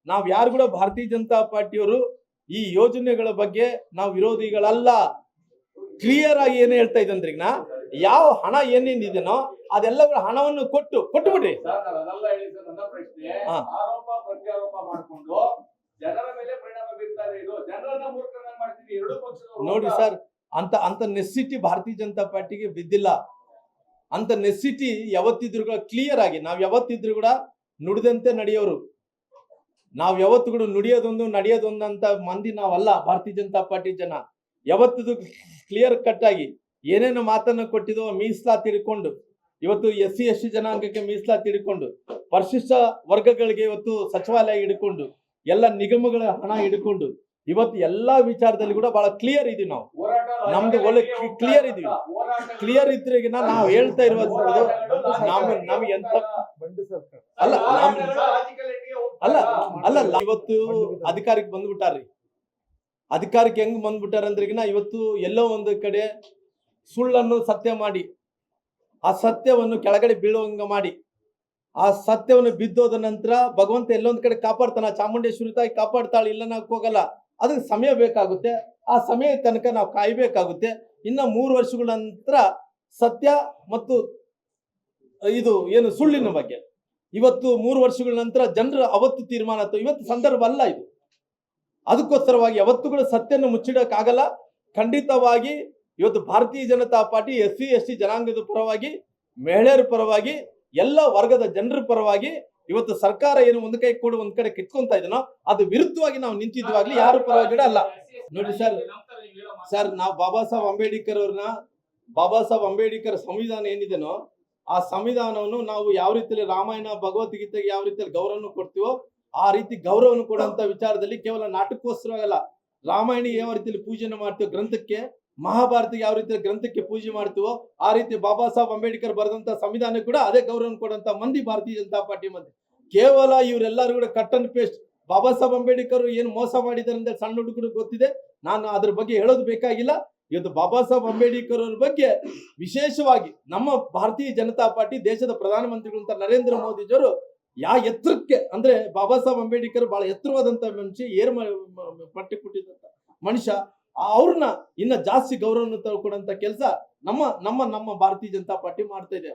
ನಾವು ಯಾರು ಕೂಡ ಭಾರತೀಯ ಜನತಾ ಪಾರ್ಟಿಯವರು ಈ ಯೋಜನೆಗಳ ಬಗ್ಗೆ ನಾವು ವಿರೋಧಿಗಳಲ್ಲ. ಕ್ಲಿಯರ್ ಆಗಿ ಏನು ಹೇಳ್ತಾ ಇದ್ದಂದ್ರೆ ಈಗ ಯಾವ ಹಣ ಏನೇನಿದೆನೋ ಅದೆಲ್ಲ ಹಣವನ್ನು ಕೊಟ್ಟು ಬಿಡ್ರಿ. ನನ್ನ ಪ್ರಶ್ನೆ, ಆರೋಪ ಪ್ರತ್ಯಾರೋಪ ಮಾಡಿಕೊಂಡು ಜನರ ಮೇಲೆ ಪರಿಣಾಮ ಬೀರ್ತಾ ಇದೆ. ಇದು ಜನರನ್ನ ಮೂರ್ಖರನ್ನ ಮಾಡ್ತೀವಿ ಎರಡು ಪಕ್ಷದವರು. ನೋಡಿ ಸರ್, ಅಂತ ನೆಸಿಟಿ ಭಾರತೀಯ ಜನತಾ ಪಾರ್ಟಿಗೆ ಬಿದ್ದಿಲ್ಲ. ಅಂತ ನೆಸಿಟಿ ಯಾವತ್ತಿದ್ರು ಕೂಡ ಕ್ಲಿಯರ್ ಆಗಿ ನಾವ್ ಯಾವತ್ತಿದ್ರು ಕೂಡ ನುಡಿದಂತೆ ನಡೆಯೋರು. ನಾವ್ ಯಾವತ್ತು ಕೂಡ ನುಡಿಯೋದೊಂದು ನಡೆಯೋದೊಂದು ಅಂತ ಮಂದಿ ನಾವಲ್ಲ. ಭಾರತೀಯ ಜನತಾ ಪಾರ್ಟಿ ಜನ ಯಾವತ್ತಿದು ಕ್ಲಿಯರ್ ಕಟ್ ಆಗಿ ಏನೇನು ಮಾತನ್ನ ಕೊಟ್ಟಿದೋ ಮೀಸಲಾತಿ ಹಿಡ್ಕೊಂಡು, ಇವತ್ತು SC ST ಜನಾಂಗಕ್ಕೆ ಮೀಸಲಾತಿ ಹಿಡ್ಕೊಂಡು, ಪರಿಶಿಷ್ಟ ವರ್ಗಗಳಿಗೆ ಇವತ್ತು ಸಚಿವಾಲಯ ಹಿಡ್ಕೊಂಡು, ಎಲ್ಲ ನಿಗಮಗಳ ಹಣ ಹಿಡ್ಕೊಂಡು, ಇವತ್ತು ಎಲ್ಲಾ ವಿಚಾರದಲ್ಲಿ ಕೂಡ ಬಹಳ ಕ್ಲಿಯರ್ ಇದೀವಿ ನಾವು. ನಮ್ದು ಒಳ್ಳೆ ಕ್ಲಿಯರ್ ಇದೀವಿ. ಕ್ಲಿಯರ್ ಇದ್ರೆಗಿನ ನಾವು ಹೇಳ್ತಾ ಇರೋದು ನಮ್ಗೆ ಎಂತ ಅಲ್ಲ ಅಲ್ಲ ಅಲ್ಲ ಇವತ್ತು ಅಧಿಕಾರಕ್ಕೆ ಬಂದ್ಬಿಟ್ಟಾರ್ರಿ. ಅಧಿಕಾರಕ್ಕೆ ಹೆಂಗ್ ಬಂದ್ಬಿಟ್ಟಾರಂದ್ರಿಗಿನ ಇವತ್ತು ಎಲ್ಲೋ ಒಂದು ಕಡೆ ಸುಳ್ಳನ್ನು ಸತ್ಯ ಮಾಡಿ, ಆ ಸತ್ಯವನ್ನು ಕೆಳಗಡೆ ಬೀಳುವಂಗ ಮಾಡಿ, ಆ ಸತ್ಯವನ್ನು ಬಿದ್ದೋದ ನಂತರ ಭಗವಂತ ಎಲ್ಲೊಂದ್ ಕಡೆ ಕಾಪಾಡ್ತಾನ. ಚಾಮುಂಡೇಶ್ವರಿ ತಾಯಿ ಕಾಪಾಡ್ತಾಳೆ, ಇಲ್ಲ ನಾವು ಹೋಗಲ್ಲ. ಅದಕ್ಕೆ ಸಮಯ ಬೇಕಾಗುತ್ತೆ. ಆ ಸಮಯ ತನಕ ನಾವು ಕಾಯ್ಬೇಕಾಗುತ್ತೆ. ಇನ್ನ 3 ವರ್ಷಗಳ ನಂತರ ಸತ್ಯ ಮತ್ತು ಇದು ಏನು ಸುಳ್ಳಿನ ಬಗ್ಗೆ ಇವತ್ತು 3 ವರ್ಷಗಳ ನಂತರ ಜನರ ಅವತ್ತು ತೀರ್ಮಾನ ಆಯ್ತು. ಇವತ್ತು ಸಂದರ್ಭ ಅಲ್ಲ ಇದು. ಅದಕ್ಕೋಸ್ಕರವಾಗಿ ಯಾವತ್ತುಗಳು ಸತ್ಯನ ಮುಚ್ಚಿಡಕ್ಕಾಗಲ್ಲ. ಖಂಡಿತವಾಗಿ ಇವತ್ತು ಭಾರತೀಯ ಜನತಾ ಪಾರ್ಟಿ SC ST ಜನಾಂಗದ ಪರವಾಗಿ, ಮಹಿಳೆಯರ ಪರವಾಗಿ, ಎಲ್ಲ ವರ್ಗದ ಜನರ ಪರವಾಗಿ ಇವತ್ತು ಸರ್ಕಾರ ಏನು ಒಂದ್ ಕೈ ಕೂಡ ಒಂದ್ ಕಡೆ ಕಿತ್ಕೊಂತ ಇದನೋ ಅದು ವಿರುದ್ಧವಾಗಿ ನಾವು ನಿಂತಿದ್ವಾಗ್ಲಿ ಯಾರು ಪರವಾಗಿ ಅಲ್ಲ. ನೋಡಿ ಸರ್ ನಾವು ಬಾಬಾ ಸಾಹೇಬ್ ಅಂಬೇಡ್ಕರ್ ಸಂವಿಧಾನ ಏನಿದೆನೋ ಆ ಸಂವಿಧಾನವನ್ನು ನಾವು ಯಾವ ರೀತಿಯಲ್ಲಿ ರಾಮಾಯಣ ಭಗವದ್ಗೀತೆಗೆ ಯಾವ ರೀತಿಯಲ್ಲಿ ಗೌರವವನ್ನು ಕೊಡ್ತೀವೋ ಆ ರೀತಿ ಗೌರವವನ್ನು ಕೊಡುವಂತ ವಿಚಾರದಲ್ಲಿ ಕೇವಲ ನಾಟಕೋಸ್ಕರವಲ್ಲ. ರಾಮಾಯಣ ಯಾವ ರೀತಿಯಲ್ಲಿ ಪೂಜೆನ ಮಾಡ್ತೀವೋ ಗ್ರಂಥಕ್ಕೆ, ಮಹಾಭಾರತ ಯಾವ ರೀತಿಯಲ್ಲಿ ಗ್ರಂಥಕ್ಕೆ ಪೂಜೆ ಮಾಡ್ತೀವೋ ಆ ರೀತಿ ಬಾಬಾ ಸಾಹೇಬ್ ಅಂಬೇಡ್ಕರ್ ಬರೆದಂತ ಸಂವಿಧಾನ ಕೂಡ ಅದೇ ಗೌರವವನ್ನು ಕೊಡುವಂತ ಮಂದಿ ಭಾರತೀಯ ಜನತಾ ಪಾರ್ಟಿ ಮಂದಿ. ಕೇವಲ ಇವರೆಲ್ಲರೂ ಕೂಡ cut and paste Baba Saheb Ambedkar ಏನು ಮೋಸ ಮಾಡಿದ್ದಾರೆ ಅಂತ ಸಣ್ಣ ಹುಡುಗರು ಗೊತ್ತಿದೆ. ನಾನು ಅದ್ರ ಬಗ್ಗೆ ಹೇಳೋದು ಬೇಕಾಗಿಲ್ಲ. ಇವತ್ತು ಬಾಬಾ ಸಾಹೇಬ್ ಅಂಬೇಡ್ಕರ್ ಅವ್ರ ಬಗ್ಗೆ ವಿಶೇಷವಾಗಿ ನಮ್ಮ ಭಾರತೀಯ ಜನತಾ ಪಾರ್ಟಿ ದೇಶದ ಪ್ರಧಾನಮಂತ್ರಿಗಳಂತ ನರೇಂದ್ರ ಮೋದಿಜಿಯವರು ಎತ್ತರಕ್ಕೆ ಅಂದ್ರೆ ಬಾಬಾ ಸಾಹೇಬ್ ಅಂಬೇಡ್ಕರ್ ಬಹಳ ಎತ್ತರವಾದಂತ ಮನುಷ್ಯ, ಪಟ್ಟಿ ಕೊಟ್ಟಿದ್ದಂತ ಮನುಷ್ಯ. ಅವ್ರನ್ನ ಇನ್ನ ಜಾಸ್ತಿ ಗೌರವವನ್ನು ತಗೊಳ್ಳೋಂತ ಕೆಲಸ ನಮ್ಮ ಭಾರತೀಯ ಜನತಾ ಪಾರ್ಟಿ ಮಾಡ್ತಾ ಇದೆ.